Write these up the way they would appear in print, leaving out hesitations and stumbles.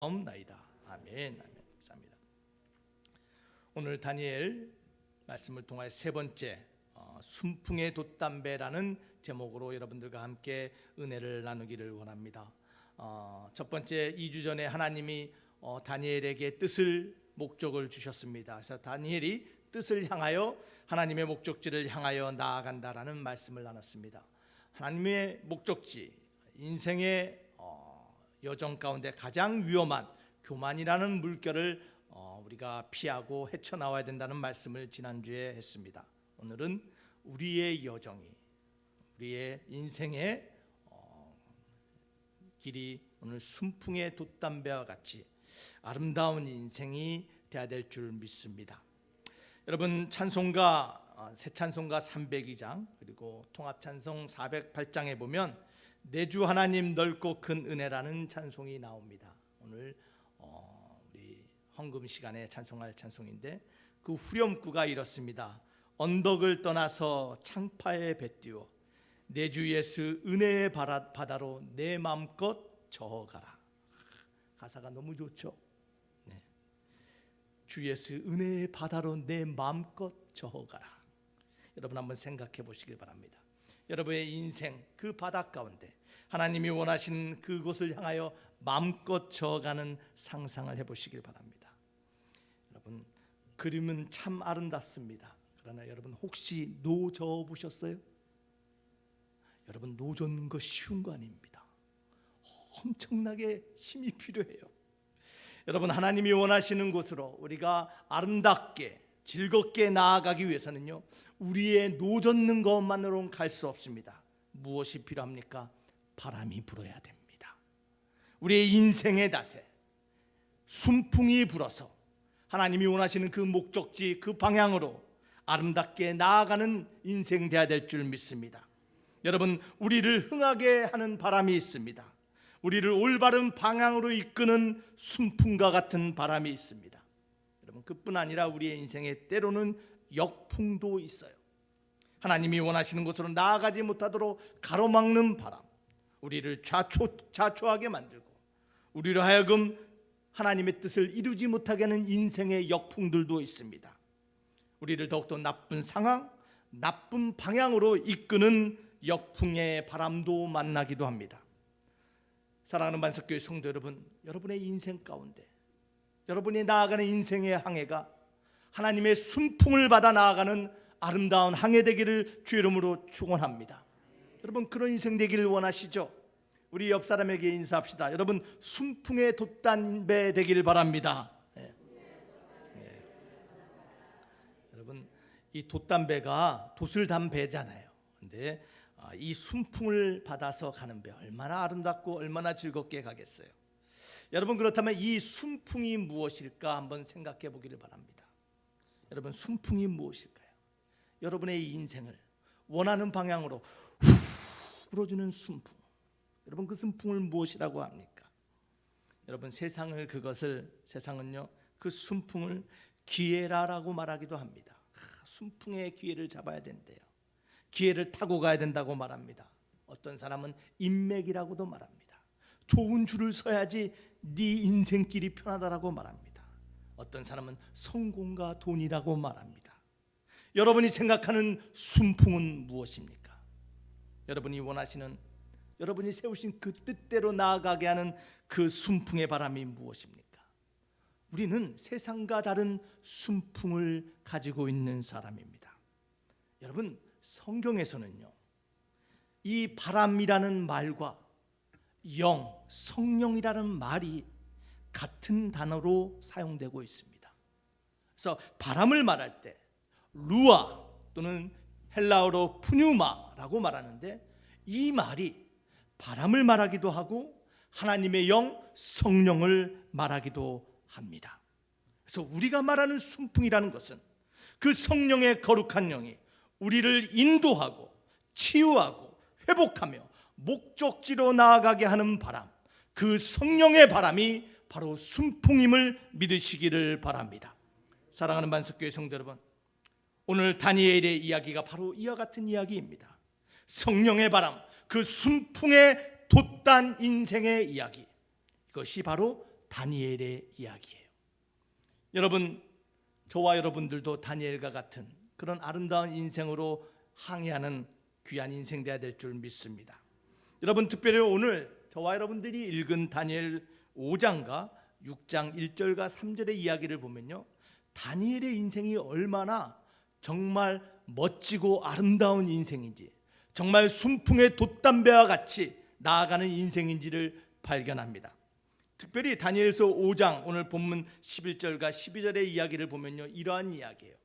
나이다. 아멘. 아멘. 감사합니다. 오늘 다니엘 말씀을 통하여 세 번째 순풍의 돛담배라는 제목으로 여러분들과 함께 은혜를 나누기를 원합니다. 첫 번째 2주 전에 하나님이 다니엘에게 뜻을 목적을 주셨습니다. 그래서 다니엘이 뜻을 향하여 하나님의 목적지를 향하여 나아간다라는 말씀을 나눴습니다. 하나님의 목적지, 인생의 여정 가운데 가장 위험한 교만이라는 물결을 우리가 피하고 헤쳐나와야 된다는 말씀을 지난주에 했습니다. 오늘은 우리의 여정이, 우리의 인생의 길이 오늘 순풍의 돛담배와 같이 아름다운 인생이 되어야 될 줄 믿습니다. 여러분, 찬송가 새 찬송가 302장 그리고 통합찬송 408장에 보면 내 주 하나님 넓고 큰 은혜라는 찬송이 나옵니다. 오늘 우리 헌금 시간에 찬송할 찬송인데 그 후렴구가 이렇습니다. 언덕을 떠나서 창파에 뱉띄워 내 주 예수 은혜의 바다로 내 맘껏 저어가라. 가사가 너무 좋죠. 네. 주 예수 은혜의 바다로 내 맘껏 저어가라. 여러분 한번 생각해 보시길 바랍니다. 여러분의 인생 그 바다 가운데 하나님이 원하시는 그곳을 향하여 마음껏 저어가는 상상을 해보시길 바랍니다. 여러분, 그림은 참 아름답습니다. 그러나 여러분 혹시 노 저어 보셨어요? 여러분, 노 젓는 거 쉬운 거 아닙니다. 엄청나게 힘이 필요해요. 여러분, 하나님이 원하시는 곳으로 우리가 아름답게 즐겁게 나아가기 위해서는요, 우리의 노 젓는 것만으로는 갈 수 없습니다. 무엇이 필요합니까? 바람이 불어야 됩니다. 우리의 인생의 닷에 순풍이 불어서 하나님이 원하시는 그 목적지, 그 방향으로 아름답게 나아가는 인생 되어야 될 줄 믿습니다. 여러분, 우리를 흥하게 하는 바람이 있습니다. 우리를 올바른 방향으로 이끄는 순풍과 같은 바람이 있습니다. 여러분, 그뿐 아니라 우리의 인생에 때로는 역풍도 있어요. 하나님이 원하시는 곳으로 나아가지 못하도록 가로막는 바람, 우리를 자초하게 만들고 우리로 하여금 하나님의 뜻을 이루지 못하게 하는 인생의 역풍들도 있습니다. 우리를 더욱더 나쁜 상황, 나쁜 방향으로 이끄는 역풍의 바람도 만나기도 합니다. 사랑하는 만석교회 성도 여러분, 여러분의 인생 가운데 여러분이 나아가는 인생의 항해가 하나님의 순풍을 받아 나아가는 아름다운 항해 되기를 주 이름으로 축원합니다. 여러분, 그런 인생 되기를 원하시죠? 우리 옆 사람에게 인사합시다. 여러분, 순풍의 돛담배 되기를 바랍니다. 네. 네. 여러분, 이 돛담배가 돛을 단 배잖아요. 근데 이 순풍을 받아서 가는 배 얼마나 아름답고 얼마나 즐겁게 가겠어요. 여러분, 그렇다면 이 순풍이 무엇일까 한번 생각해 보기를 바랍니다. 여러분, 순풍이 무엇일까요? 여러분의 인생을 원하는 방향으로 불어주는 순풍. 여러분, 그 순풍을 무엇이라고 합니까? 여러분, 세상은요 그 순풍을 기회라고 말하기도 합니다. 순풍의 기회를 잡아야 된대요. 기회를 타고 가야 된다고 말합니다. 어떤 사람은 인맥이라고도 말합니다. 좋은 줄을 서야지 네 인생길이 편하다라고 말합니다. 어떤 사람은 성공과 돈이라고 말합니다. 여러분이 생각하는 순풍은 무엇입니까? 여러분이 원하시는, 여러분이 세우신 그 뜻대로 나아가게 하는 그 순풍의 바람이 무엇입니까? 우리는 세상과 다른 순풍을 가지고 있는 사람입니다. 여러분, 성경에서는요, 이 바람이라는 말과 성령이라는 말이 같은 단어로 사용되고 있습니다. 그래서 바람을 말할 때 루아 또는 헬라어로 푸뉴마라고 말하는데, 이 말이 바람을 말하기도 하고 하나님의 영 성령을 말하기도 합니다. 그래서 우리가 말하는 순풍이라는 것은 그 성령의 거룩한 영이 우리를 인도하고 치유하고 회복하며 목적지로 나아가게 하는 바람, 그 성령의 바람이 바로 순풍임을 믿으시기를 바랍니다. 사랑하는 만석교회 성도 여러분, 오늘 다니엘의 이야기가 바로 이와 같은 이야기입니다. 성령의 바람, 그 순풍의 돛단 인생의 이야기, 이것이 바로 다니엘의 이야기예요. 여러분, 저와 여러분들도 다니엘과 같은 그런 아름다운 인생으로 항해하는 귀한 인생 되어야 될 줄 믿습니다. 여러분, 특별히 오늘 저와 여러분들이 읽은 다니엘 5장과 6장 1절과 3절의 이야기를 보면요, 다니엘의 인생이 얼마나 정말 멋지고 아름다운 인생인지, 정말 순풍의 돛담배와 같이 나아가는 인생인지를 발견합니다. 특별히 다니엘서 5장 오늘 본문 11절과 12절의 이야기를 보면요, 이러한 이야기예요.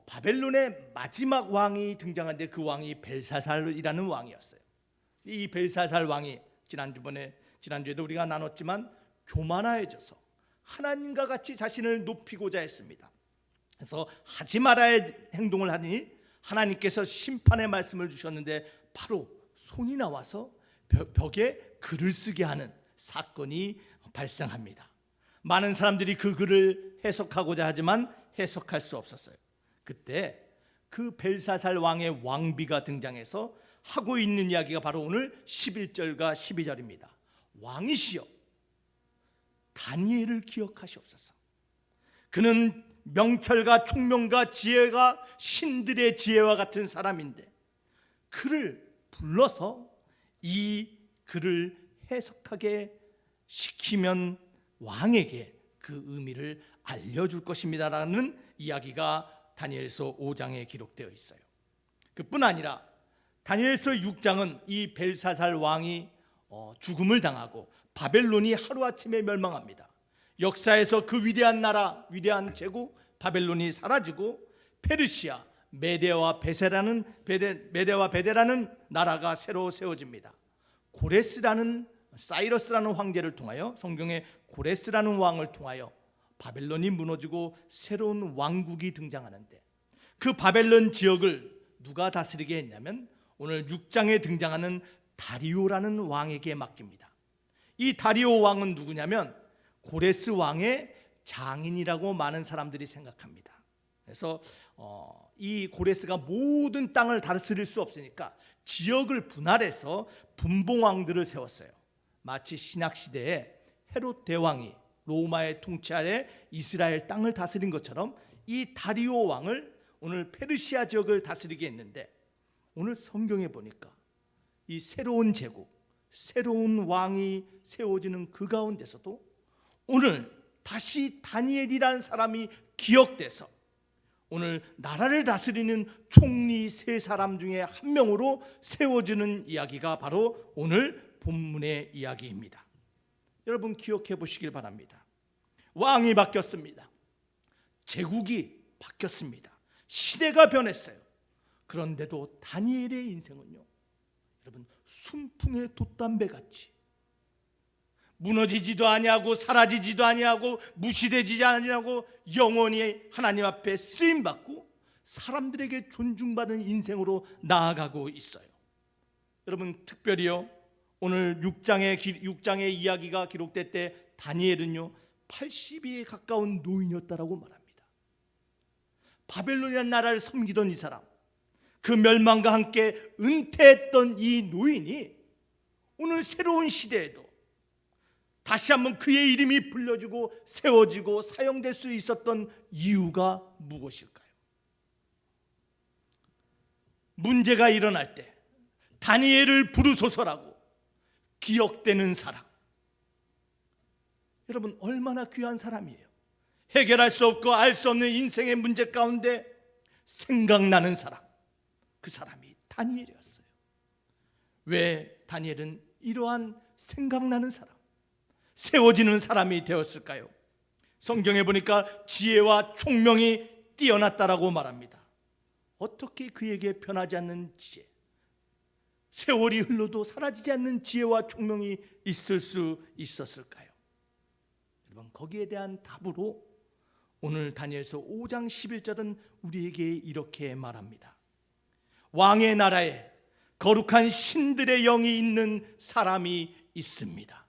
바벨론의 마지막 왕이 등장하는데 그 왕이 벨사살이라는 왕이었어요. 이 벨사살 왕이 지난주에도 우리가 나눴지만 교만해져서 하나님과 같이 자신을 높이고자 했습니다. 그래서 하지 말아야 할 행동을 하니 하나님께서 심판의 말씀을 주셨는데 바로 손이 나와서 벽에 글을 쓰게 하는 사건이 발생합니다. 많은 사람들이 그 글을 해석하고자 하지만 해석할 수 없었어요. 그때 그 벨사살 왕의 왕비가 등장해서 하고 있는 이야기가 바로 오늘 11절과 12절입니다. 왕이시여, 다니엘을 기억하시옵소서. 그는 명철과 총명과 지혜가 신들의 지혜와 같은 사람인데 그를 불러서 이 글을 해석하게 시키면 왕에게 그 의미를 알려줄 것입니다 라는 이야기가 다니엘서 5장에 기록되어 있어요. 그뿐 아니라 다니엘서 6장은 이 벨사살 왕이 죽음을 당하고 바벨론이 하루아침에 멸망합니다. 역사에서 그 위대한 나라, 위대한 제국 바벨론이 사라지고 페르시아, 메데와 베데라는 나라가 새로 세워집니다. 사이러스라는 황제를 통하여, 성경에 고레스라는 왕을 통하여 바벨론이 무너지고 새로운 왕국이 등장하는데 그 바벨론 지역을 누가 다스리게 했냐면 오늘 6장에 등장하는 다리오라는 왕에게 맡깁니다. 이 다리오 왕은 누구냐면 고레스 왕의 장인이라고 많은 사람들이 생각합니다. 그래서 이 고레스가 모든 땅을 다스릴 수 없으니까 지역을 분할해서 분봉왕들을 세웠어요. 마치 신약시대에 헤롯 대왕이 로마의 통치 아래 이스라엘 땅을 다스린 것처럼 이 다리오 왕을 오늘 페르시아 지역을 다스리게 했는데 오늘 성경에 보니까 이 새로운 제국, 새로운 왕이 세워지는 그 가운데서도 오늘 다시 다니엘이라는 사람이 기억돼서 오늘 나라를 다스리는 총리 세 사람 중에 한 명으로 세워지는 이야기가 바로 오늘 본문의 이야기입니다. 여러분 기억해 보시길 바랍니다. 왕이 바뀌었습니다. 제국이 바뀌었습니다. 시대가 변했어요. 그런데도 다니엘의 인생은요, 여러분 순풍의 돛담배같이 무너지지도 아니하고 사라지지도 아니하고 무시되지 아니하고 영원히 하나님 앞에 쓰임받고 사람들에게 존중받은 인생으로 나아가고 있어요. 여러분 특별히요, 오늘 6장의 이야기가 기록될 때 다니엘은요 80에 가까운 노인이었다라고 말합니다. 바벨론이라는 나라를 섬기던 이 사람, 그 멸망과 함께 은퇴했던 이 노인이 오늘 새로운 시대에도 다시 한번 그의 이름이 불려지고 세워지고 사용될 수 있었던 이유가 무엇일까요? 문제가 일어날 때 다니엘을 부르소서라고 기억되는 사람, 여러분 얼마나 귀한 사람이에요. 해결할 수 없고 알 수 없는 인생의 문제 가운데 생각나는 사람, 그 사람이 다니엘이었어요. 왜 다니엘은 이러한 생각나는 사람, 세워지는 사람이 되었을까요? 성경에 보니까 지혜와 총명이 뛰어났다라고 말합니다. 어떻게 그에게 변하지 않는 지혜, 세월이 흘러도 사라지지 않는 지혜와 총명이 있을 수 있었을까요? 여러분 거기에 대한 답으로 오늘 다니엘서 5장 11절은 우리에게 이렇게 말합니다. 왕의 나라에 거룩한 신들의 영이 있는 사람이 있습니다.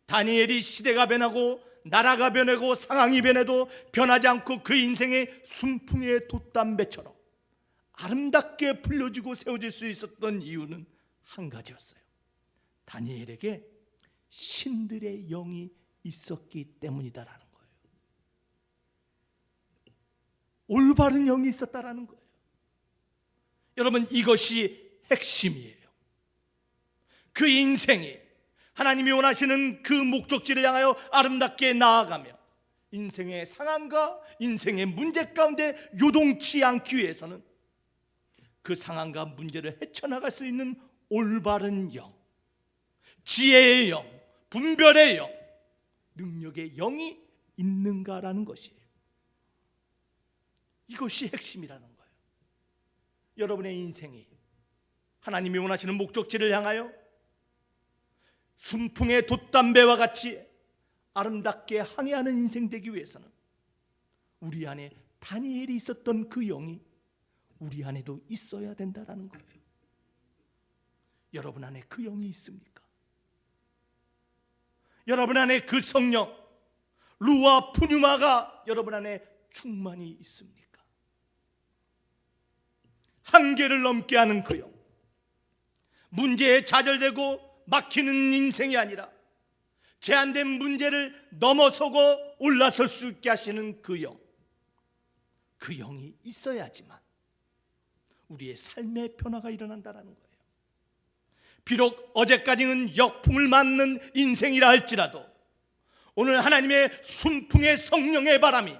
다니엘이 시대가 변하고 나라가 변하고 상황이 변해도 변하지 않고 그 인생의 순풍의 돛담배처럼 아름답게 불려지고 세워질 수 있었던 이유는 한 가지였어요. 다니엘에게 신들의 영이 있었기 때문이다라는 거예요. 올바른 영이 있었다라는 거예요. 여러분, 이것이 핵심이에요. 그 인생이 하나님이 원하시는 그 목적지를 향하여 아름답게 나아가며 인생의 상황과 인생의 문제 가운데 요동치 않기 위해서는 그 상황과 문제를 헤쳐나갈 수 있는 올바른 영, 지혜의 영, 분별의 영, 능력의 영이 있는가라는 것이에요. 이것이 핵심이라는 거예요. 여러분의 인생이 하나님이 원하시는 목적지를 향하여 순풍의 돛담배와 같이 아름답게 항해하는 인생 되기 위해서는 우리 안에 다니엘이 있었던 그 영이 우리 안에도 있어야 된다라는 거예요. 여러분 안에 그 영이 있습니까? 여러분 안에 그 성령 루아 푸뉴마가 여러분 안에 충만히 있습니까? 한계를 넘게 하는 그 영, 문제에 좌절되고 막히는 인생이 아니라 제한된 문제를 넘어서고 올라설 수 있게 하시는 그 영, 그 영이 있어야지만 우리의 삶의 변화가 일어난다는 거예요. 비록 어제까지는 역풍을 맞는 인생이라 할지라도 오늘 하나님의 순풍의 성령의 바람이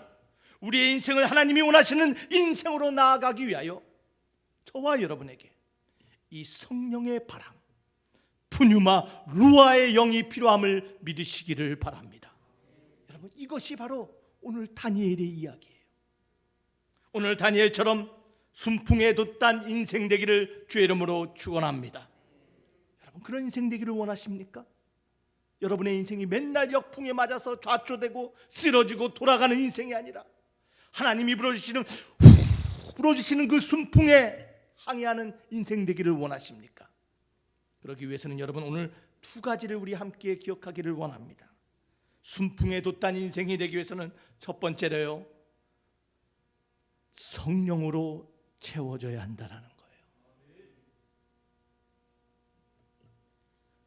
우리의 인생을 하나님이 원하시는 인생으로 나아가기 위하여 저와 여러분에게 이 성령의 바람, 푸뉴마 루아의 영이 필요함을 믿으시기를 바랍니다. 여러분, 이것이 바로 오늘 다니엘의 이야기예요. 오늘 다니엘처럼 순풍에 돛단 인생 되기를 주의 이름으로 축원합니다. 여러분, 그런 인생 되기를 원하십니까? 여러분의 인생이 맨날 역풍에 맞아서 좌초되고 쓰러지고 돌아가는 인생이 아니라 하나님이 불어주시는 그 순풍에 항해하는 인생 되기를 원하십니까? 그러기 위해서는 여러분 오늘 두 가지를 우리 함께 기억하기를 원합니다. 순풍에 돛단 인생이 되기 위해서는 첫 번째로요, 성령으로 채워져야 한다는 거예요.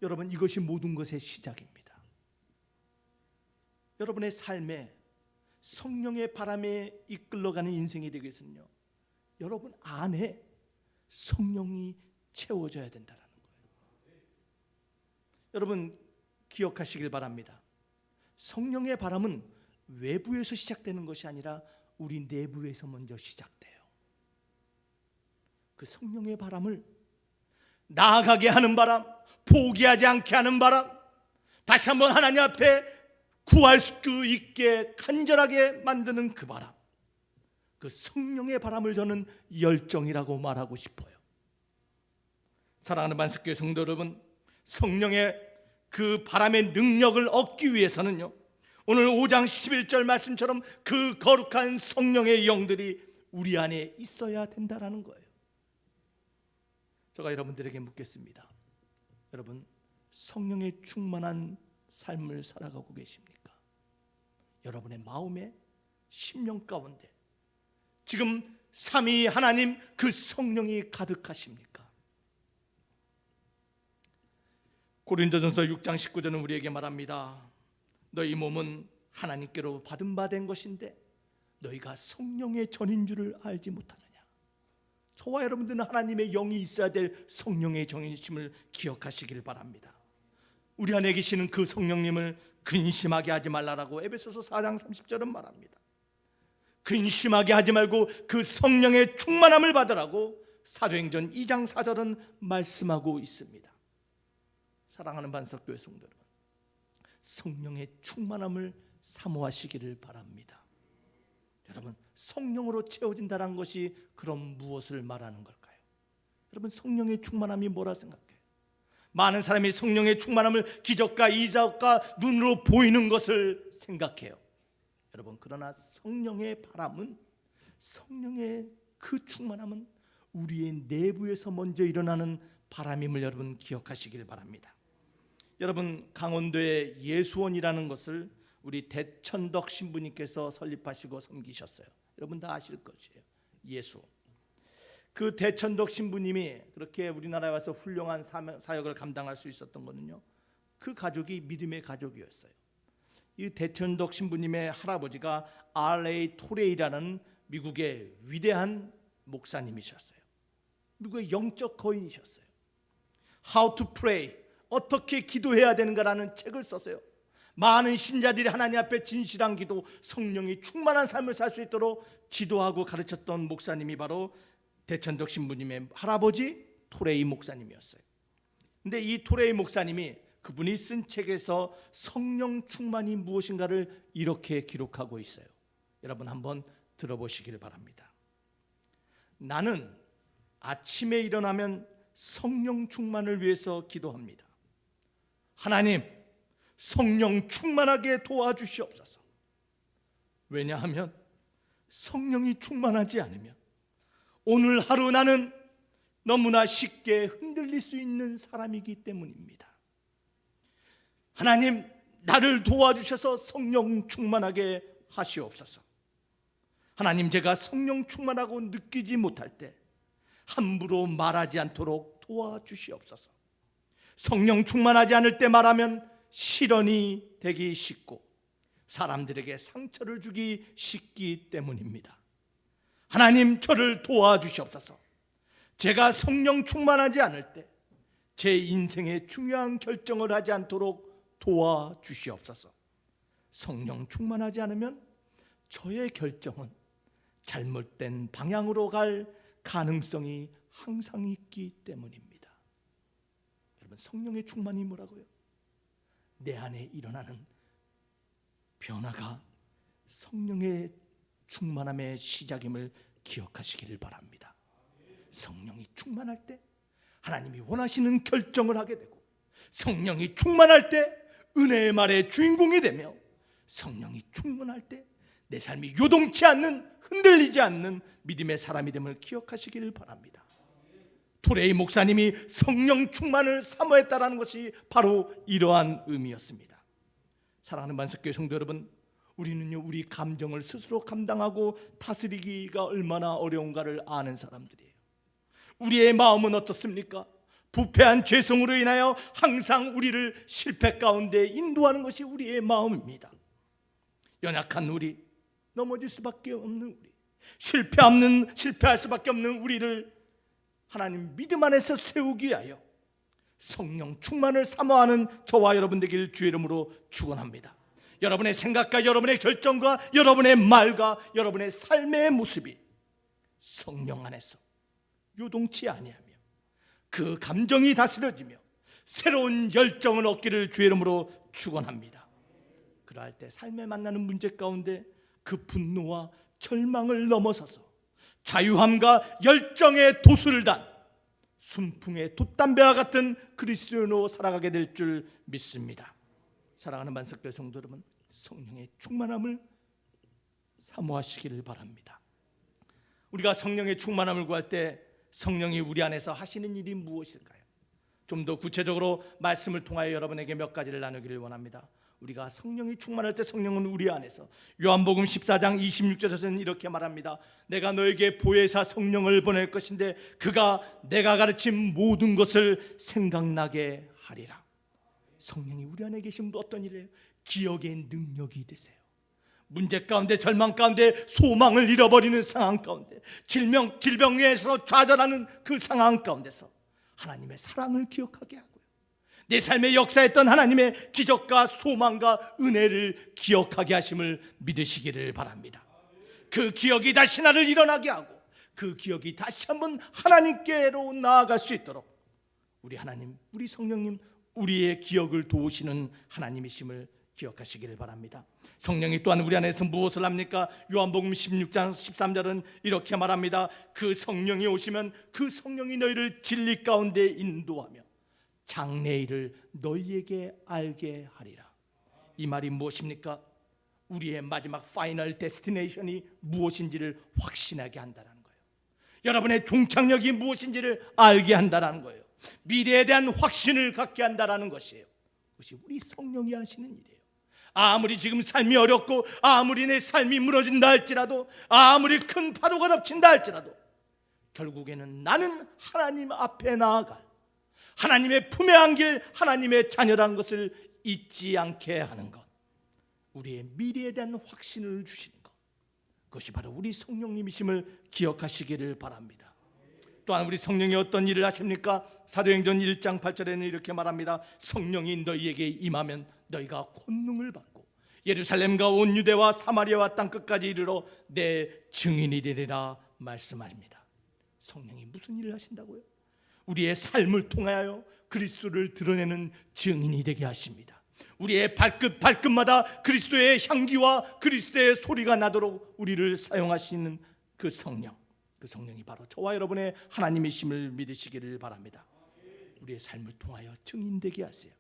여러분, 이것이 모든 것의 시작입니다. 여러분의 삶에 성령의 바람에 이끌러가는 인생이 되기 위해서는요, 여러분 안에 성령이 채워져야 된다는 거예요. 여러분 기억하시길 바랍니다. 성령의 바람은 외부에서 시작되는 것이 아니라 우리 내부에서 먼저 시작돼요. 그 성령의 바람을 나아가게 하는 바람, 포기하지 않게 하는 바람, 다시 한번 하나님 앞에 구할 수 있게 간절하게 만드는 그 바람, 그 성령의 바람을 저는 열정이라고 말하고 싶어요. 사랑하는 만석교회 성도 여러분, 성령의 그 바람의 능력을 얻기 위해서는요, 오늘 5장 11절 말씀처럼 그 거룩한 성령의 영들이 우리 안에 있어야 된다는 거예요. 제가 여러분들에게 묻겠습니다. 여러분, 성령의 충만한 삶을 살아가고 계십니까? 여러분의 마음에, 심령 가운데 지금 삼위 하나님 그 성령이 가득하십니까? 고린도전서 6장 19절은 우리에게 말합니다. 너희 몸은 하나님께로 받은 바 된 것인데 너희가 성령의 전인 줄을 알지 못하느냐. 저와 여러분들은 하나님의 영이 있어야 될 성령의 전이심을 기억하시길 바랍니다. 우리 안에 계시는 그 성령님을 근심하게 하지 말라라고 에베소서 4장 30절은 말합니다. 근심하게 하지 말고 그 성령의 충만함을 받으라고 사도행전 2장 4절은 말씀하고 있습니다. 사랑하는 반석교회 성도 여러분, 성령의 충만함을 사모하시기를 바랍니다. 여러분, 성령으로 채워진다는 것이 그럼 무엇을 말하는 걸까요? 여러분, 성령의 충만함이 뭐라 생각해요? 많은 사람이 성령의 충만함을 기적과 이적과 눈으로 보이는 것을 생각해요. 여러분, 그러나 성령의 바람은, 성령의 그 충만함은 우리의 내부에서 먼저 일어나는 바람임을 여러분 기억하시길 바랍니다. 여러분, 강원도의 예수원이라는 것을 우리 대천덕 신부님께서 설립하시고 섬기셨어요. 여러분 다 아실 것이에요. 예수원. 그 대천덕 신부님이 그렇게 우리나라에 와서 훌륭한 사역을 감당할 수 있었던 것은요, 그 가족이 믿음의 가족이었어요. 이 대천덕 신부님의 할아버지가 R.A. 토레이라는 미국의 위대한 목사님이셨어요. 미국의 영적 거인이셨어요. How to Pray, 어떻게 기도해야 되는가라는 책을 썼어요. 많은 신자들이 하나님 앞에 진실한 기도, 성령이 충만한 삶을 살 수 있도록 지도하고 가르쳤던 목사님이 바로 대천덕 신부님의 할아버지 토레이 목사님이었어요. 근데 이 토레이 목사님이 그분이 쓴 책에서 성령 충만이 무엇인가를 이렇게 기록하고 있어요. 여러분 한번 들어보시길 바랍니다. 나는 아침에 일어나면 성령 충만을 위해서 기도합니다. 하나님, 성령 충만하게 도와주시옵소서. 왜냐하면 성령이 충만하지 않으면 오늘 하루 나는 너무나 쉽게 흔들릴 수 있는 사람이기 때문입니다. 하나님, 나를 도와주셔서 성령 충만하게 하시옵소서. 하나님, 제가 성령 충만하고 느끼지 못할 때 함부로 말하지 않도록 도와주시옵소서. 성령 충만하지 않을 때 말하면 실언이 되기 쉽고 사람들에게 상처를 주기 쉽기 때문입니다. 하나님, 저를 도와주시옵소서. 제가 성령 충만하지 않을 때 제 인생의 중요한 결정을 하지 않도록 도와주시옵소서. 성령 충만하지 않으면 저의 결정은 잘못된 방향으로 갈 가능성이 항상 있기 때문입니다. 여러분, 성령의 충만이 뭐라고요? 내 안에 일어나는 변화가 성령의 충만함의 시작임을 기억하시기를 바랍니다. 성령이 충만할 때 하나님이 원하시는 결정을 하게 되고, 성령이 충만할 때 은혜의 말의 주인공이 되며, 성령이 충만할 때 내 삶이 요동치 않는, 흔들리지 않는 믿음의 사람이 됨을 기억하시기를 바랍니다. 토레이 목사님이 성령 충만을 사모했다는 것이 바로 이러한 의미였습니다. 사랑하는 만석교회 성도 여러분, 우리는요, 우리 감정을 스스로 감당하고 다스리기가 얼마나 어려운가를 아는 사람들이에요. 우리의 마음은 어떻습니까? 부패한 죄성으로 인하여 항상 우리를 실패 가운데 인도하는 것이 우리의 마음입니다. 연약한 우리, 넘어질 수밖에 없는 우리, 실패할 수밖에 없는 우리를 하나님 믿음 안에서 세우기 위하여 성령 충만을 사모하는 저와 여러분 되길 주의 이름으로 축원합니다. 여러분의 생각과 여러분의 결정과 여러분의 말과 여러분의 삶의 모습이 성령 안에서 요동치 아니하며 그 감정이 다스려지며 새로운 열정을 얻기를 주의 이름으로 축원합니다. 그러할 때 삶에 만나는 문제 가운데 그 분노와 절망을 넘어서서 자유함과 열정의 도수를 단 순풍의 돛담배와 같은 그리스도인으로 살아가게 될 줄 믿습니다. 사랑하는 만석교회 성도 여러분, 성령의 충만함을 사모하시기를 바랍니다. 우리가 성령의 충만함을 구할 때 성령이 우리 안에서 하시는 일이 무엇일까요? 좀 더 구체적으로 말씀을 통하여 여러분에게 몇 가지를 나누기를 원합니다. 우리가 성령이 충만할 때 성령은 우리 안에서, 요한복음 14장 26절에서는 이렇게 말합니다. 내가 너에게 보혜사 성령을 보낼 것인데 그가 내가 가르친 모든 것을 생각나게 하리라. 성령이 우리 안에 계시면 어떤 일이에요? 기억의 능력이 되세요. 문제 가운데, 절망 가운데, 소망을 잃어버리는 상황 가운데, 질병에서 좌절하는 그 상황 가운데서 하나님의 사랑을 기억하게 하고요, 내 삶에 역사했던 하나님의 기적과 소망과 은혜를 기억하게 하심을 믿으시기를 바랍니다. 그 기억이 다시 나를 일어나게 하고 그 기억이 다시 한번 하나님께로 나아갈 수 있도록 우리 하나님, 우리 성령님, 우리의 기억을 도우시는 하나님이심을 기억하시기를 바랍니다. 성령이 또한 우리 안에서 무엇을 합니까? 요한복음 16장 13절은 이렇게 말합니다. 그 성령이 오시면 그 성령이 너희를 진리 가운데 인도하며 장래일을 너희에게 알게 하리라. 이 말이 무엇입니까? 우리의 마지막 파이널 데스티네이션이 무엇인지를 확신하게 한다는 거예요. 여러분의 종착역이 무엇인지를 알게 한다는 거예요. 미래에 대한 확신을 갖게 한다는 것이에요. 그것이 우리 성령이 하시는 일이에요. 아무리 지금 삶이 어렵고 아무리 내 삶이 무너진다 할지라도, 아무리 큰 파도가 덮친다 할지라도 결국에는 나는 하나님 앞에 나아갈, 하나님의 품에 안길 하나님의 자녀라는 것을 잊지 않게 하는 것, 우리의 미래에 대한 확신을 주시는 것, 그것이 바로 우리 성령님이심을 기억하시기를 바랍니다. 또한 우리 성령이 어떤 일을 하십니까? 사도행전 1장 8절에는 이렇게 말합니다. 성령이 너희에게 임하면 너희가 권능을 받고 예루살렘과 온 유대와 사마리아와 땅끝까지 이르러 내 증인이 되리라 말씀하십니다. 성령이 무슨 일을 하신다고요? 우리의 삶을 통하여 그리스도를 드러내는 증인이 되게 하십니다. 우리의 발끝마다 그리스도의 향기와 그리스도의 소리가 나도록 우리를 사용하시는 그 성령이 바로 저와 여러분의 하나님이심을 믿으시기를 바랍니다. 우리의 삶을 통하여 증인되게 하세요.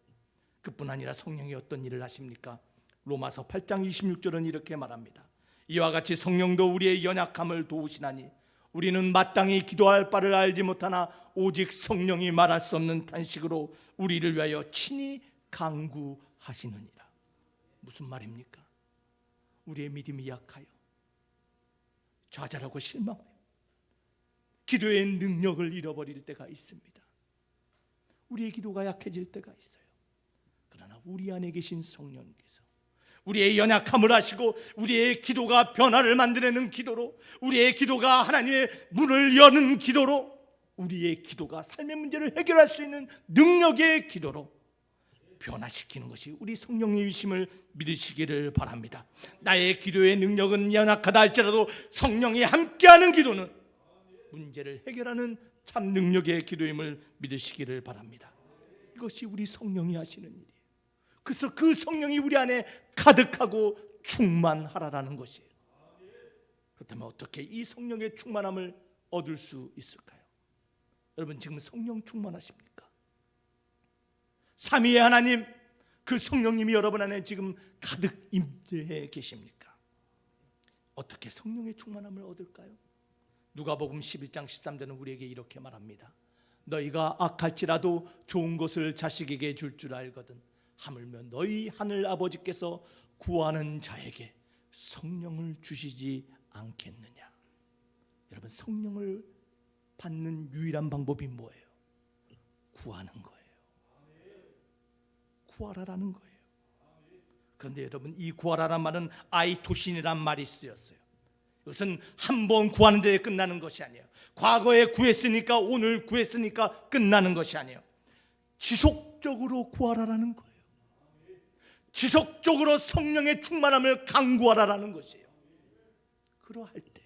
그뿐 아니라 성령이 어떤 일을 하십니까? 로마서 8장 26절은 이렇게 말합니다. 이와 같이 성령도 우리의 연약함을 도우시나니 우리는 마땅히 기도할 바를 알지 못하나 오직 성령이 말할 수 없는 탄식으로 우리를 위하여 친히 간구하시느니라. 무슨 말입니까? 우리의 믿음이 약하여 좌절하고 실망하여 기도의 능력을 잃어버릴 때가 있습니다. 우리의 기도가 약해질 때가 있어요. 그러나 우리 안에 계신 성령께서 우리의 연약함을 아시고 우리의 기도가 변화를 만들어내는 기도로, 우리의 기도가 하나님의 문을 여는 기도로, 우리의 기도가 삶의 문제를 해결할 수 있는 능력의 기도로 변화시키는 것이 우리 성령님이심을 믿으시기를 바랍니다. 나의 기도의 능력은 연약하다 할지라도 성령이 함께하는 기도는 문제를 해결하는 참 능력의 기도임을 믿으시기를 바랍니다. 이것이 우리 성령이 하시는 일이에요. 그래서 그 성령이 우리 안에 가득하고 충만하라는 것이에요. 그렇다면 어떻게 이 성령의 충만함을 얻을 수 있을까요? 여러분 지금 성령 충만하십니까? 삼위의 하나님, 그 성령님이 여러분 안에 지금 가득 임재해 계십니까? 어떻게 성령의 충만함을 얻을까요? 누가복음 11장 13절은 우리에게 이렇게 말합니다. 너희가 악할지라도 좋은 것을 자식에게 줄 줄 알거든 하물며 너희 하늘 아버지께서 구하는 자에게 성령을 주시지 않겠느냐. 여러분 성령을 받는 유일한 방법이 뭐예요? 구하는 거예요. 구하라라는 거예요. 그런데 여러분 이 구하라란 말은 아이토신이란 말이 쓰였어요. 이것은 한 번 구하는 데 끝나는 것이 아니에요. 과거에 구했으니까 오늘 구했으니까 끝나는 것이 아니에요. 지속적으로 구하라라는 거예요. 지속적으로 성령의 충만함을 간구하라라는 것이에요. 그러할 때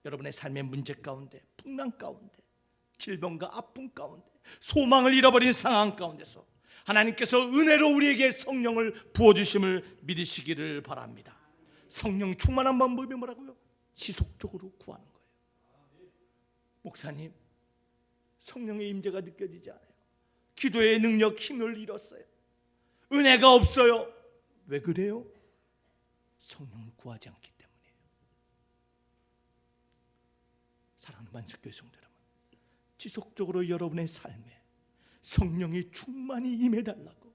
여러분의 삶의 문제 가운데, 풍랑 가운데, 질병과 아픔 가운데, 소망을 잃어버린 상황 가운데서 하나님께서 은혜로 우리에게 성령을 부어주심을 믿으시기를 바랍니다. 성령 충만한 방법이 뭐라고요? 지속적으로 구하는 거예요. 목사님, 성령의 임재가 느껴지지 않아요. 기도의 능력, 힘을 잃었어요. 은혜가 없어요. 왜 그래요? 성령을 구하지 않기 때문이에요. 사랑하는 만석교회 성도 여러분, 지속적으로 여러분의 삶에 성령이 충만히 임해달라고,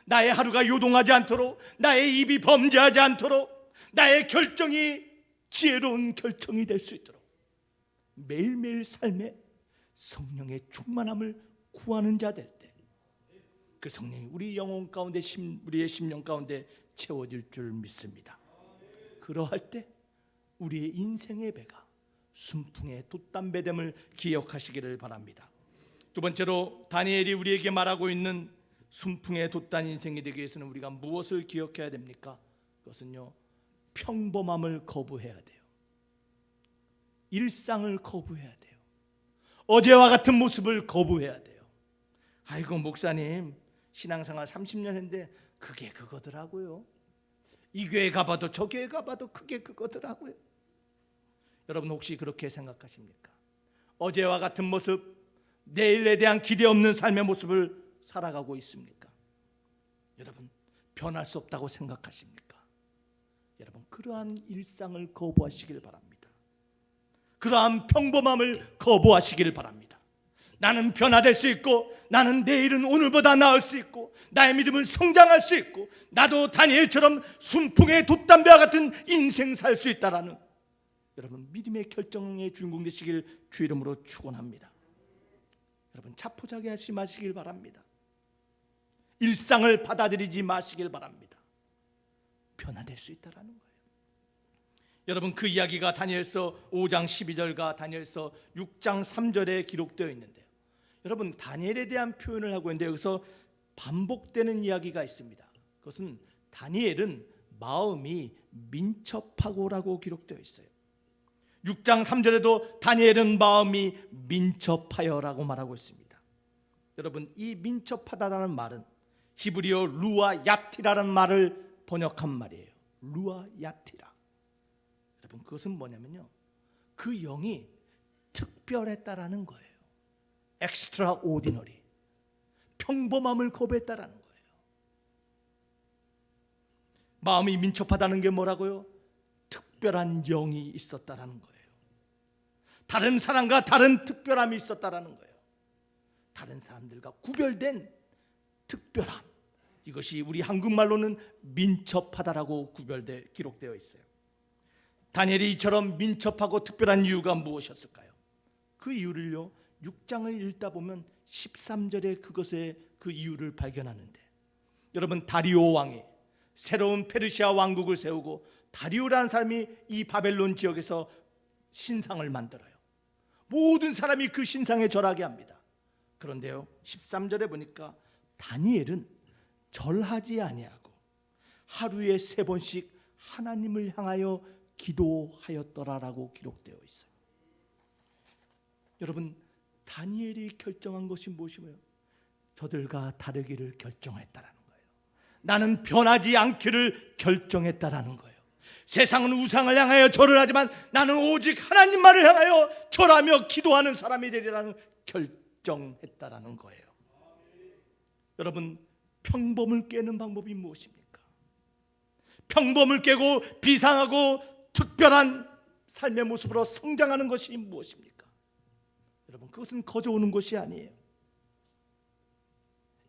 나의 하루가 요동하지 않도록, 나의 입이 범죄하지 않도록, 나의 결정이 지혜로운 결정이 될 수 있도록 매일매일 삶에 성령의 충만함을 구하는 자 될 때 그 성령이 우리 영혼 가운데, 우리의 심령 가운데 채워질 줄 믿습니다. 그러할 때 우리의 인생의 배가 순풍의 돛담배됨을 기억하시기를 바랍니다. 두 번째로 다니엘이 우리에게 말하고 있는 순풍의 돛단 인생이 되기 위해서는 우리가 무엇을 기억해야 됩니까? 그것은요, 평범함을 거부해야 돼요. 일상을 거부해야 돼요. 어제와 같은 모습을 거부해야 돼요. 아이고 목사님, 신앙생활 30년 했는데 그게 그거더라고요. 이 교회 가봐도 저 교회 가봐도 그게 그거더라고요. 여러분 혹시 그렇게 생각하십니까? 어제와 같은 모습, 내일에 대한 기대 없는 삶의 모습을 살아가고 있습니까? 여러분 변할 수 없다고 생각하십니까? 여러분 그러한 일상을 거부하시길 바랍니다. 그러한 평범함을 거부하시길 바랍니다. 나는 변화될 수 있고, 나는 내일은 오늘보다 나을 수 있고, 나의 믿음은 성장할 수 있고, 나도 다니엘처럼 순풍의 돛담배와 같은 인생 살 수 있다라는 여러분 믿음의 결정의 주인공 되시길 주 이름으로 축원합니다. 여러분, 자포자기하지 마시길 바랍니다. 일상을 받아들이지 마시길 바랍니다. 변화될 수 있다라는 거예요. 여러분, 그 이야기가 다니엘서 5장 12절과 다니엘서 6장 3절에 기록되어 있는데요. 여러분, 다니엘에 대한 표현을 하고 있는데 여기서 반복되는 이야기가 있습니다. 그것은 다니엘은 마음이 민첩하고라고 기록되어 있어요. 6장 3절에도 다니엘은 마음이 민첩하여라고 말하고 있습니다. 여러분, 이 민첩하다라는 말은 히브리어 루아 야티라는 말을 번역한 말이에요. 루아 야티라. 여러분, 그것은 뭐냐면요, 그 영이 특별했다라는 거예요. extraordinary, 평범함을 거부했다라는 거예요. 마음이 민첩하다는 게 뭐라고요? 특별한 영이 있었다라는 거예요. 다른 사람과 다른 특별함이 있었다라는 거예요. 다른 사람들과 구별된 특별함, 이것이 우리 한국말로는 민첩하다라고 기록되어 있어요. 다니엘이 이처럼 민첩하고 특별한 이유가 무엇이었을까요? 그 이유를요, 6장을 읽다 보면 13절에 그 이유를 발견하는데, 여러분, 다리오 왕이 새로운 페르시아 왕국을 세우고 다리오라는 사람이 이 바벨론 지역에서 신상을 만들어요. 모든 사람이 그 신상에 절하게 합니다. 그런데요, 13절에 보니까 다니엘은 절하지 아니하고 하루에 3번씩 하나님을 향하여 기도하였더라라고 기록되어 있어요. 여러분, 다니엘이 결정한 것이 무엇이며 저들과 다르기를 결정했다라는 거예요. 나는 변하지 않기를 결정했다라는 거예요. 세상은 우상을 향하여 절을 하지만 나는 오직 하나님만을 향하여 절하며 기도하는 사람이 되리라는 결정했다라는 거예요. 여러분, 평범을 깨는 방법이 무엇입니까? 평범을 깨고 비상하고 특별한 삶의 모습으로 성장하는 것이 무엇입니까? 여러분, 그것은 거저오는 것이 아니에요.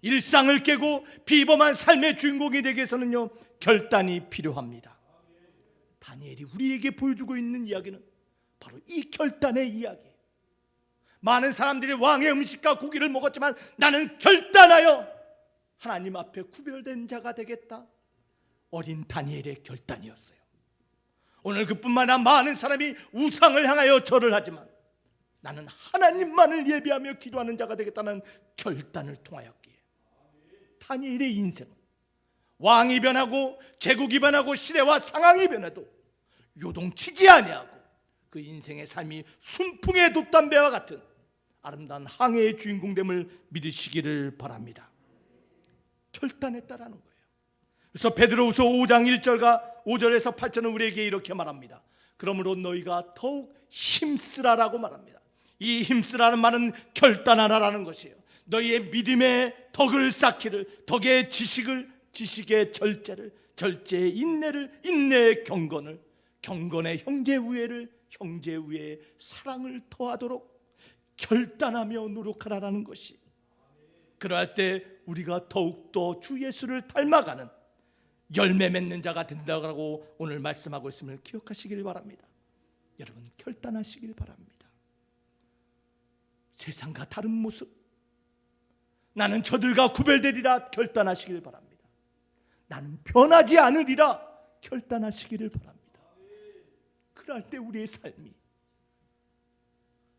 일상을 깨고 비범한 삶의 주인공이 되기 위해서는요, 결단이 필요합니다. 다니엘이 우리에게 보여주고 있는 이야기는 바로 이 결단의 이야기예요. 많은 사람들이 왕의 음식과 고기를 먹었지만 나는 결단하여 하나님 앞에 구별된 자가 되겠다. 어린 다니엘의 결단이었어요. 오늘 그뿐만 아니라 많은 사람이 우상을 향하여 절을 하지만 나는 하나님만을 예비하며 기도하는 자가 되겠다는 결단을 통하였기에 다니엘의 인생은 왕이 변하고 제국이 변하고 시대와 상황이 변해도 요동치지 아니하고 그 인생의 삶이 순풍의 돛담배와 같은 아름다운 항해의 주인공됨을 믿으시기를 바랍니다. 결단했다라는 거예요. 그래서 베드로후서 5장 1절과 5절에서 8절은 우리에게 이렇게 말합니다. 그러므로 너희가 더욱 힘쓰라라고 말합니다. 이 힘쓰라는 말은 결단하라라는 것이에요. 너희의 믿음의 덕을 쌓기를, 덕의 지식의 절제를, 절제의 인내를, 인내의 경건을, 경건의 형제 우애를, 형제 우애의 사랑을 더하도록 결단하며 노력하라라는 것이, 그러할 때 우리가 더욱더 주 예수를 닮아가는 열매 맺는 자가 된다고 오늘 말씀하고 있음을 기억하시길 바랍니다. 여러분, 결단하시길 바랍니다. 세상과 다른 모습, 나는 저들과 구별되리라 결단하시길 바랍니다. 나는 변하지 않으리라 결단하시기를 바랍니다. 그럴 때 우리의 삶이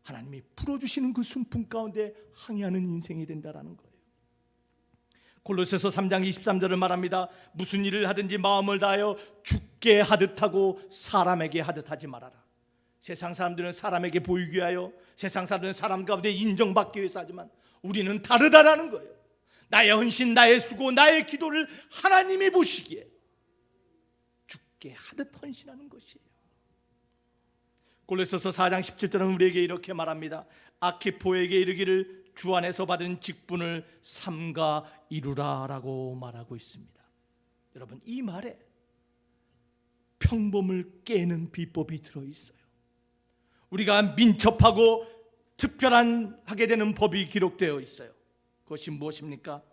하나님이 풀어주시는 그 순풍 가운데 항해하는 인생이 된다는 거예요. 골로새서 3장 23절을 말합니다. 무슨 일을 하든지 마음을 다하여 주께 하듯 하고 사람에게 하듯 하지 말아라. 세상 사람들은 사람에게 보이기 위하여, 세상 사람들은 사람 가운데 인정받기 위해서 하지만 우리는 다르다라는 거예요. 나의 헌신, 나의 수고, 나의 기도를 하나님이 보시기에 주께 하듯 헌신하는 것이에요. 골로새서 4장 17절은 우리에게 이렇게 말합니다. 아키포에게 이르기를 주 안에서 받은 직분을 삼가 이루라라고 말하고 있습니다. 여러분, 이 말에 평범을 깨는 비법이 들어있어요. 우리가 민첩하고 특별하게 되는 법이 기록되어 있어요. 그것이 무엇입니까?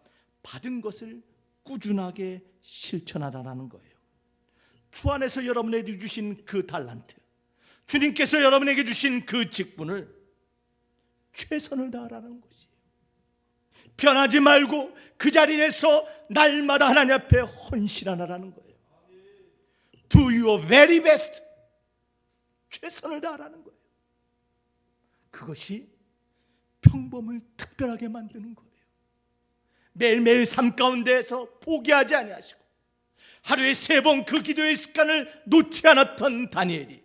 받은 것을 꾸준하게 실천하라는 거예요. 주 안에서 여러분에게 주신 그 달란트, 주님께서 여러분에게 주신 그 직분을 최선을 다하라는 것이에요. 변하지 말고 그 자리에서 날마다 하나님 앞에 헌신하라는 거예요. Do your very best. 최선을 다하라는 거예요. 그것이 평범을 특별하게 만드는 거예요. 매일매일 삶 가운데에서 포기하지 아니하시고 하루에 3번 그 기도의 습관을 놓지 않았던 다니엘이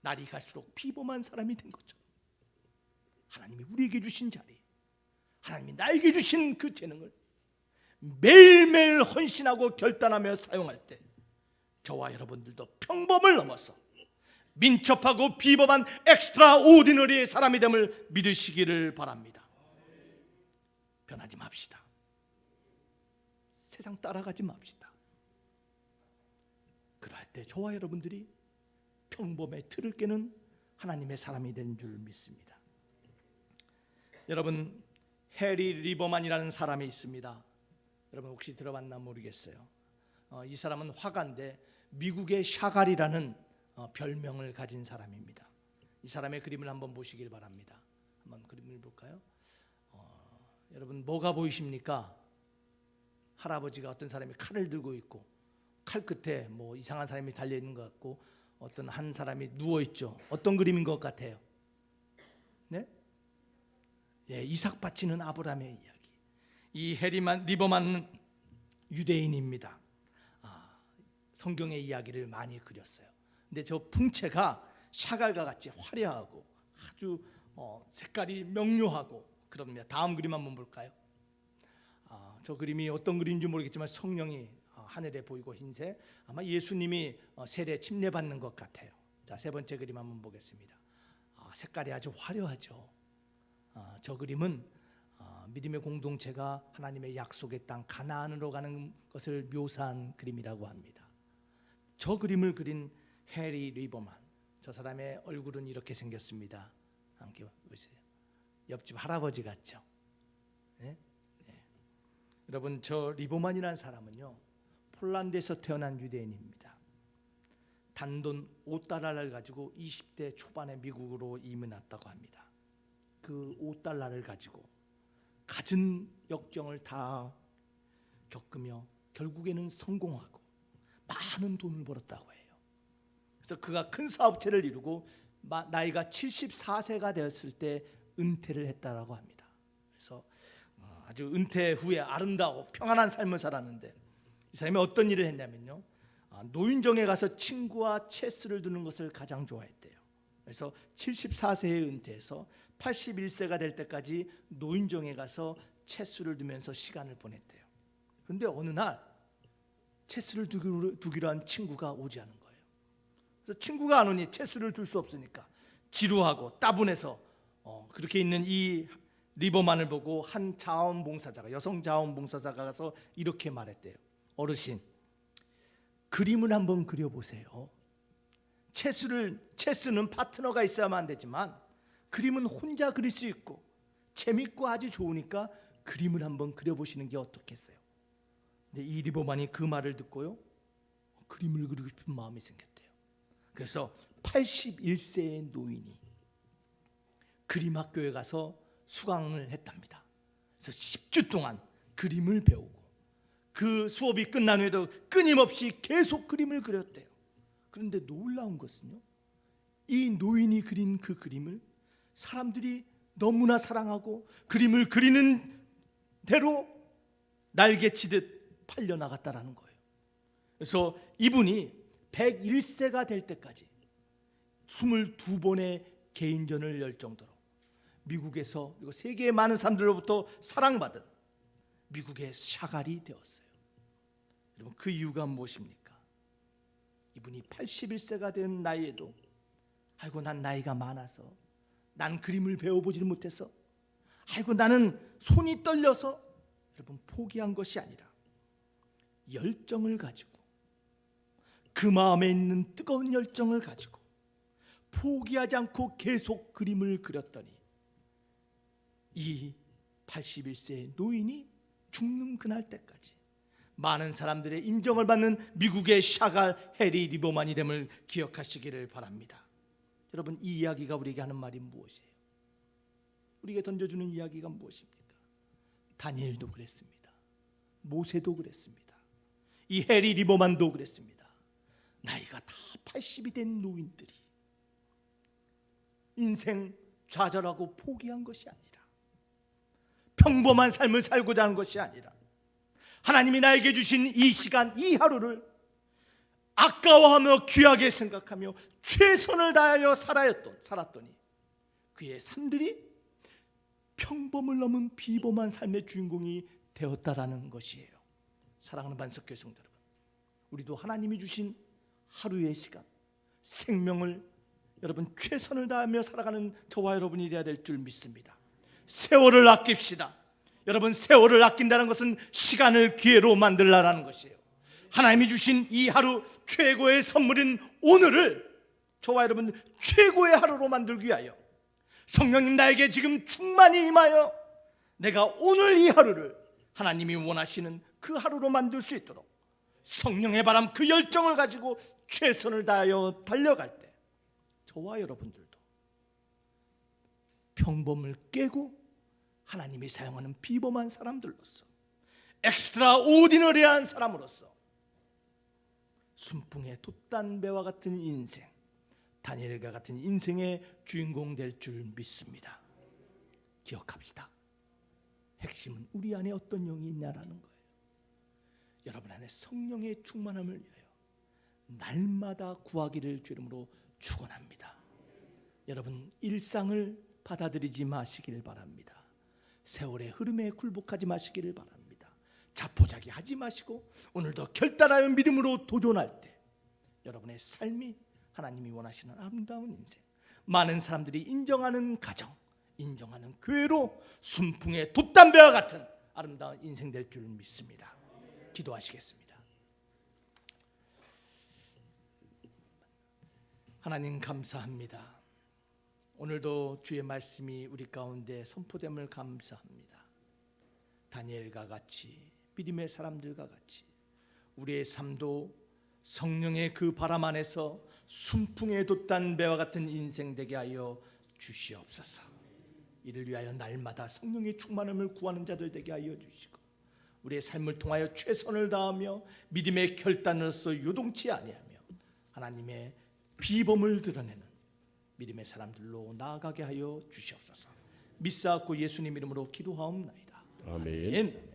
날이 갈수록 비범한 사람이 된 거죠. 하나님이 우리에게 주신 자리, 하나님이 나에게 주신 그 재능을 매일매일 헌신하고 결단하며 사용할 때 저와 여러분들도 평범을 넘어서 민첩하고 비범한 엑스트라 오디너리의 사람이 됨을 믿으시기를 바랍니다. 변하지 맙시다. 세상 따라가지 맙시다. 그럴 때 저와 여러분들이 평범의 틀을 깨는 하나님의 사람이 된 줄 믿습니다. 여러분, 해리 리버만이라는 사람이 있습니다. 여러분 혹시 들어봤나 모르겠어요. 이 사람은 화가인데 미국의 샤갈이라는 별명을 가진 사람입니다. 이 사람의 그림을 한번 보시길 바랍니다. 한번 그림을 볼까요? 여러분 뭐가 보이십니까? 할아버지가 어떤 사람이 칼을 들고 있고 칼 끝에 뭐 이상한 사람이 달려 있는 것 같고 어떤 한 사람이 누워 있죠. 어떤 그림인 것 같아요? 네? 예, 이삭 바치는 아브라함의 이야기. 이 해리만 리버만은 유대인입니다. 성경의 이야기를 많이 그렸어요. 근데 저 풍채가 샤갈과 같이 화려하고 아주 색깔이 명료하고 그럽니다. 다음 그림 한번 볼까요? 저 그림이 어떤 그림인지 모르겠지만 성령이 하늘에 보이고 흰색, 아마 예수님이 세례 침례받는 것 같아요. 자, 3번째 그림 한번 보겠습니다. 색깔이 아주 화려하죠. 저 그림은 믿음의 공동체가 하나님의 약속의 땅 가나안으로 가는 것을 묘사한 그림이라고 합니다. 저 그림을 그린 해리 리버만, 저 사람의 얼굴은 이렇게 생겼습니다. 함께 보세요. 옆집 할아버지 같죠? 네? 네. 여러분, 저 리버만이라는 사람은요 폴란드에서 태어난 유대인입니다. 단돈 $5를 가지고 20대 초반에 미국으로 이민 왔다고 합니다. 그 $5를 가지고 갖은 역경을 다 겪으며 결국에는 성공하고 많은 돈을 벌었다고 해요. 그래서 그가 큰 사업체를 이루고 나이가 74세가 되었을 때 은퇴를 했다라고 합니다. 그래서 아주 은퇴 후에 아름다워 평안한 삶을 살았는데 이 사람이 어떤 일을 했냐면요, 노인정에 가서 친구와 체스를 두는 것을 가장 좋아했대요. 그래서 74세에 은퇴해서 81세가 될 때까지 노인정에 가서 체스를 두면서 시간을 보냈대요. 그런데 어느 날 체스를 두기로 한 친구가 오지 않은 거예요. 그래서 친구가 안 오니 체스를 둘 수 없으니까 지루하고 따분해서 그렇게 있는 이 리버만을 보고 한 자원봉사자가, 여성 자원봉사자가 가서 이렇게 말했대요. 어르신, 그림을 한번 그려보세요. 체스는 파트너가 있어야만 안 되지만 그림은 혼자 그릴 수 있고 재밌고 아주 좋으니까 그림을 한번 그려보시는 게 어떻겠어요? 근데 이 리버만이 그 말을 듣고요, 그림을 그리고 싶은 마음이 생겼대요. 그래서 81세의 노인이 그림학교에 가서 수강을 했답니다. 그래서 10주 동안 그림을 배우고 그 수업이 끝난 후에도 끊임없이 계속 그림을 그렸대요. 그런데 놀라운 것은요, 이 노인이 그린 그 그림을 사람들이 너무나 사랑하고 그림을 그리는 대로 날개치듯 팔려나갔다라는 거예요. 그래서 이분이 101세가 될 때까지 22번의 개인전을 열 정도로 미국에서 그리고 세계의 많은 사람들로부터 사랑받은 미국의 샤갈이 되었어요. 여러분, 그 이유가 무엇입니까? 이분이 81세가 된 나이에도 아이고 난 나이가 많아서 난 그림을 배워보지를 못해서 아이고 나는 손이 떨려서 여러분 포기한 것이 아니라 열정을 가지고 그 마음에 있는 뜨거운 열정을 가지고 포기하지 않고 계속 그림을 그렸더니 이 81세의 노인이 죽는 그날 때까지 많은 사람들의 인정을 받는 미국의 샤갈 해리 리버만이 됨을 기억하시기를 바랍니다. 여러분, 이 이야기가 우리에게 하는 말이 무엇이에요? 우리에게 던져주는 이야기가 무엇입니까? 다니엘도 그랬습니다. 모세도 그랬습니다. 이 해리 리버만도 그랬습니다. 나이가 다 80이 된 노인들이 인생 좌절하고 포기한 것이 아니라, 평범한 삶을 살고자 하는 것이 아니라, 하나님이 나에게 주신 이 시간, 이 하루를 아까워하며 귀하게 생각하며 최선을 다하여 살았더니 그의 삶들이 평범을 넘은 비범한 삶의 주인공이 되었다라는 것이에요. 사랑하는 반석교회 성도 여러분, 우리도 하나님이 주신 하루의 시간, 생명을 여러분 최선을 다하며 살아가는 저와 여러분이 되어야 될 줄 믿습니다. 세월을 아낍시다. 여러분, 세월을 아낀다는 것은 시간을 기회로 만들라라는 것이에요. 하나님이 주신 이 하루 최고의 선물인 오늘을 저와 여러분 최고의 하루로 만들기 위하여 성령님 나에게 지금 충만히 임하여 내가 오늘 이 하루를 하나님이 원하시는 그 하루로 만들 수 있도록 성령의 바람, 그 열정을 가지고 최선을 다하여 달려갈 때 저와 여러분들도 평범을 깨고 하나님이 사용하는 비범한 사람들로서, 엑스트라 오디너리한 사람으로서 순풍의 돛단배와 같은 인생, 다니엘과 같은 인생의 주인공 될 줄 믿습니다. 기억합시다. 핵심은 우리 안에 어떤 영이 있냐라는 거예요. 여러분 안에 성령의 충만함을 위하여 날마다 구하기를 주 이름으로 축원합니다. 여러분, 일상을 받아들이지 마시길 바랍니다. 세월의 흐름에 굴복하지 마시기를 바랍니다. 자포자기 하지 마시고 오늘도 결단하여 믿음으로 도전할 때 여러분의 삶이 하나님이 원하시는 아름다운 인생, 많은 사람들이 인정하는 가정, 인정하는 교회로 순풍의 돛담배와 같은 아름다운 인생 될 줄 믿습니다. 기도하시겠습니다. 하나님 감사합니다. 오늘도 주의 말씀이 우리 가운데 선포됨을 감사합니다. 다니엘과 같이, 믿음의 사람들과 같이 우리의 삶도 성령의 그 바람 안에서 순풍에 돛단 배와 같은 인생 되게 하여 주시옵소서. 이를 위하여 날마다 성령의 충만함을 구하는 자들 되게 하여 주시고, 우리의 삶을 통하여 최선을 다하며 믿음의 결단으로서 요동치 아니하며 하나님의 비범을 드러내는 믿음의 사람들로 나아가게 하여 주시옵소서. 믿사옵고 예수님 이름으로 기도하옵나이다. 아멘.